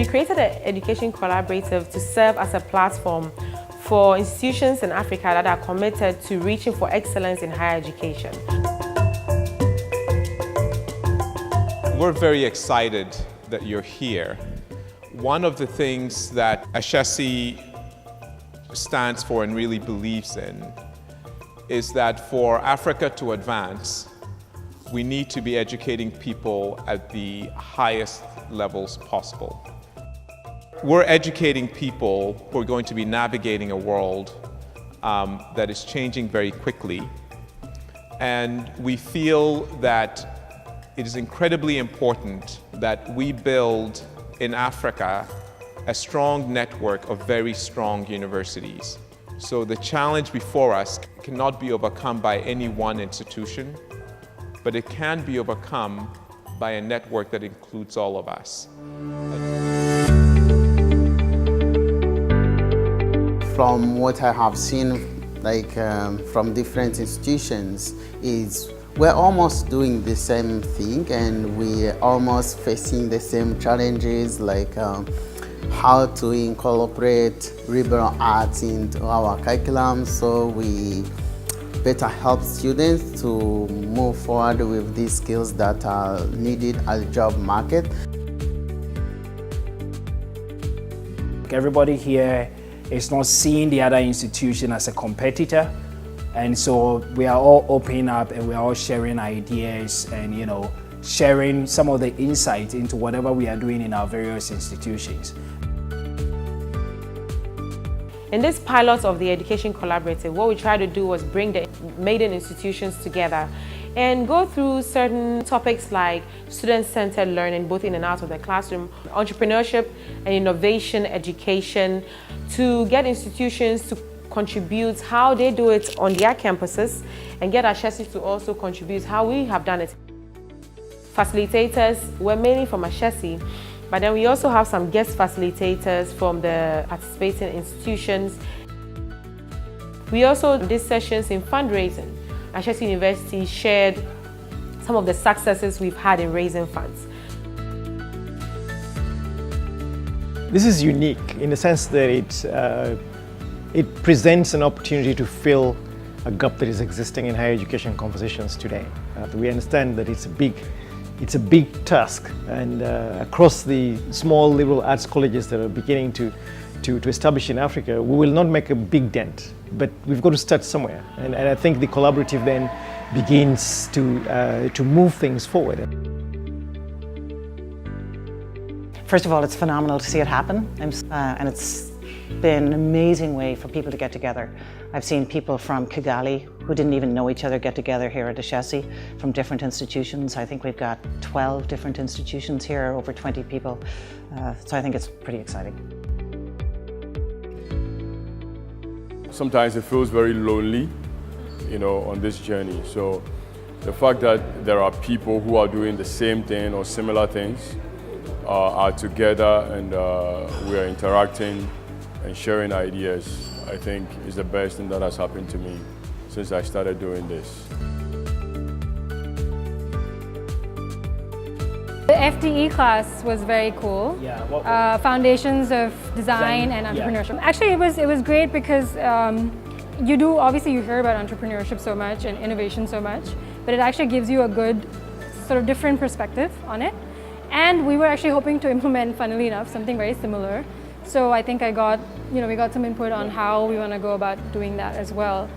we created an education collaborative to serve as a platform for institutions in Africa that are committed to reaching for excellence in higher education. We're very excited that you're here. One of the things that Ashesi stands for and really believes in is that for Africa to advance, we need to be educating people at the highest levels possible. We're educating people who are going to be navigating a world that is changing very quickly. And we feel that it is incredibly important that we build in Africa a strong network of very strong universities. So the challenge before us cannot be overcome by any one institution, but it can be overcome by a network that includes all of us. From what I have seen, from different institutions, is we're almost doing the same thing, and we're almost facing the same challenges, like how to incorporate liberal arts into our curriculum so we better help students to move forward with these skills that are needed at the job market. Everybody here is not seeing the other institution as a competitor, and so we are all opening up and we are all sharing ideas and sharing some of the insight into whatever we are doing in our various institutions. In this pilot of the Education Collaborative, what we tried to do was bring the maiden institutions together and go through certain topics like student-centered learning, both in and out of the classroom, entrepreneurship and innovation education, to get institutions to contribute how they do it on their campuses and get Ashesi to also contribute how we have done it. Facilitators were mainly from Ashesi, but then we also have some guest facilitators from the participating institutions. We also did sessions in fundraising. Ashesi University shared some of the successes we've had in raising funds. This is unique in the sense that it presents an opportunity to fill a gap that is existing in higher education conversations today. We understand that it's a big task, and across the small liberal arts colleges that are beginning to establish in Africa, we will not make a big dent, but we've got to start somewhere. And I think the collaborative then begins to move things forward. First of all, it's phenomenal to see it happen, and it's been an amazing way for people to get together. I've seen people from Kigali who didn't even know each other get together here at Ashesi from different institutions. I think we've got 12 different institutions here, over 20 people. So I think it's pretty exciting. Sometimes it feels very lonely, on this journey. So the fact that there are people who are doing the same thing or similar things are together and we are interacting and sharing ideas, I think is the best thing that has happened to me since I started doing this. The FDE class was very cool. Yeah, Foundations of Design and Entrepreneurship. Yeah. Actually, it was great because obviously you hear about entrepreneurship so much and innovation so much, but it actually gives you a good sort of different perspective on it. And we were actually hoping to implement, funnily enough, something very similar. So I think we got some input on how we want to go about doing that as well,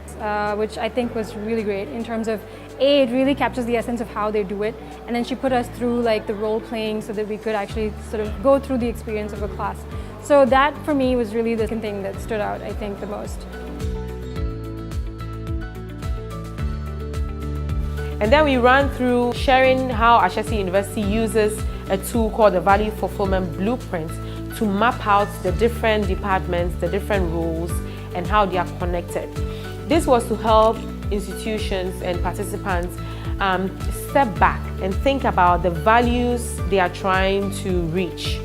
which I think was really great in terms of, it really captures the essence of how they do it. And then she put us through the role playing so that we could actually sort of go through the experience of a class. So that for me was really the thing that stood out, I think, the most. And then we ran through sharing how Ashesi University uses a tool called the Value Fulfillment Blueprint to map out the different departments, the different roles, and how they are connected. This was to help institutions and participants step back and think about the values they are trying to reach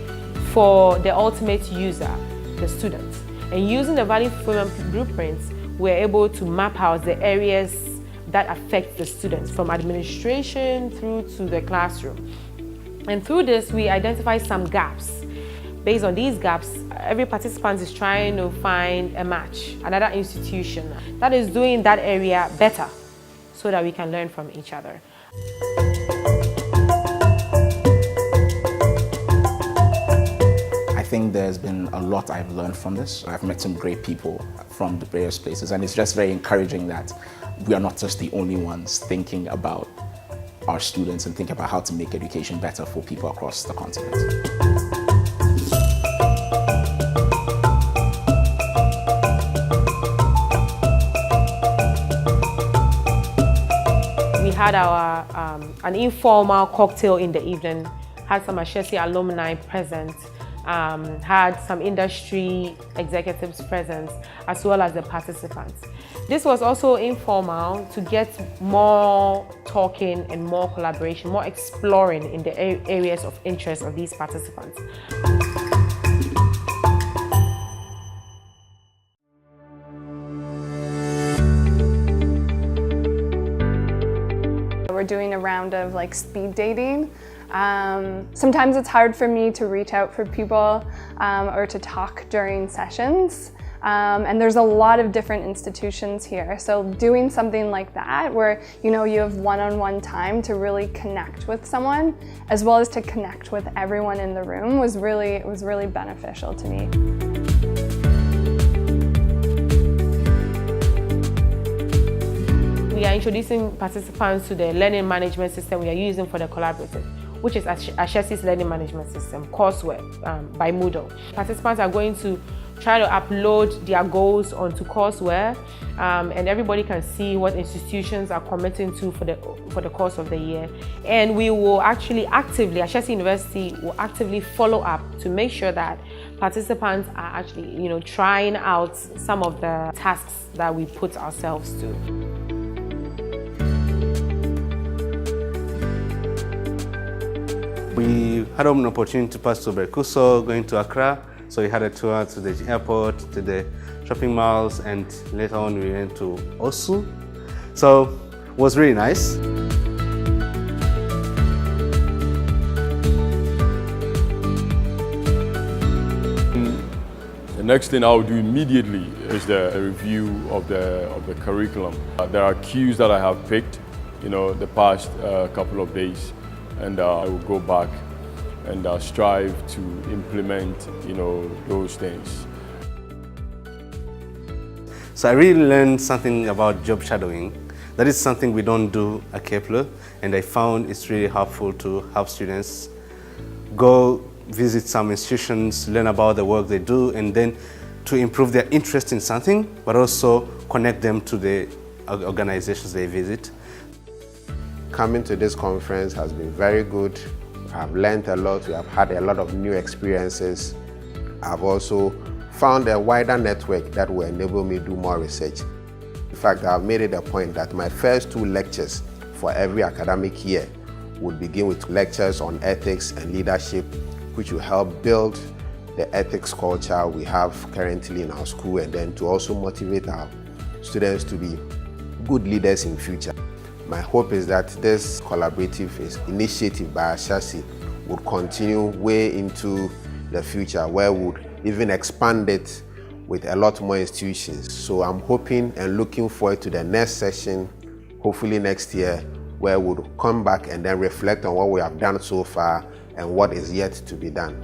for the ultimate user, the students. And using the Value Fulfillment Blueprints, we're able to map out the areas that affect the students, from administration through to the classroom. And through this, we identify some gaps. based on these gaps, every participant is trying to find a match, another institution that is doing that area better so that we can learn from each other. I think there's been a lot I've learned from this. I've met some great people from the various places, and it's just very encouraging that we are not just the only ones thinking about our students and thinking about how to make education better for people across the continent. We had our an informal cocktail in the evening, had some Ashesi alumni present, had some industry executives present, as well as the participants. This was also informal to get more talking and more collaboration, more exploring in the areas of interest of these participants. We're doing a round of like speed dating. Sometimes it's hard for me to reach out for people or to talk during sessions. And there's a lot of different institutions here. So doing something like that where you have one-on-one time to really connect with someone as well as to connect with everyone in the room was really beneficial to me. We are introducing participants to the learning management system we are using for the collaborative, which is Ashesi's learning management system, courseware by Moodle. Participants are going to try to upload their goals onto courseware, and everybody can see what institutions are committing to for the course of the year. And we will actually Ashesi University will actively follow up to make sure that participants are actually, trying out some of the tasks that we put ourselves to. We had an opportunity to pass to Berkuso, going to Accra. So we had a tour to the airport, to the shopping malls, and later on we went to Osu. So it was really nice. The next thing I will do immediately is a review of the curriculum. There are cues that I have picked, the past couple of days, and I will go back and strive to implement, those things. So I really learned something about job shadowing. That is something we don't do at Kepler, and I found it's really helpful to help students go visit some institutions, learn about the work they do, and then to improve their interest in something, but also connect them to the organizations they visit. Coming to this conference has been very good. I've learned a lot. We have had a lot of new experiences. I've also found a wider network that will enable me to do more research. In fact, I've made it a point that my first 2 lectures for every academic year would begin with lectures on ethics and leadership, which will help build the ethics culture we have currently in our school, and then to also motivate our students to be good leaders in future. My hope is that this collaborative initiative by Ashesi would continue way into the future, where we would even expand it with a lot more institutions. So I'm hoping and looking forward to the next session, hopefully next year, where we'll come back and then reflect on what we have done so far and what is yet to be done.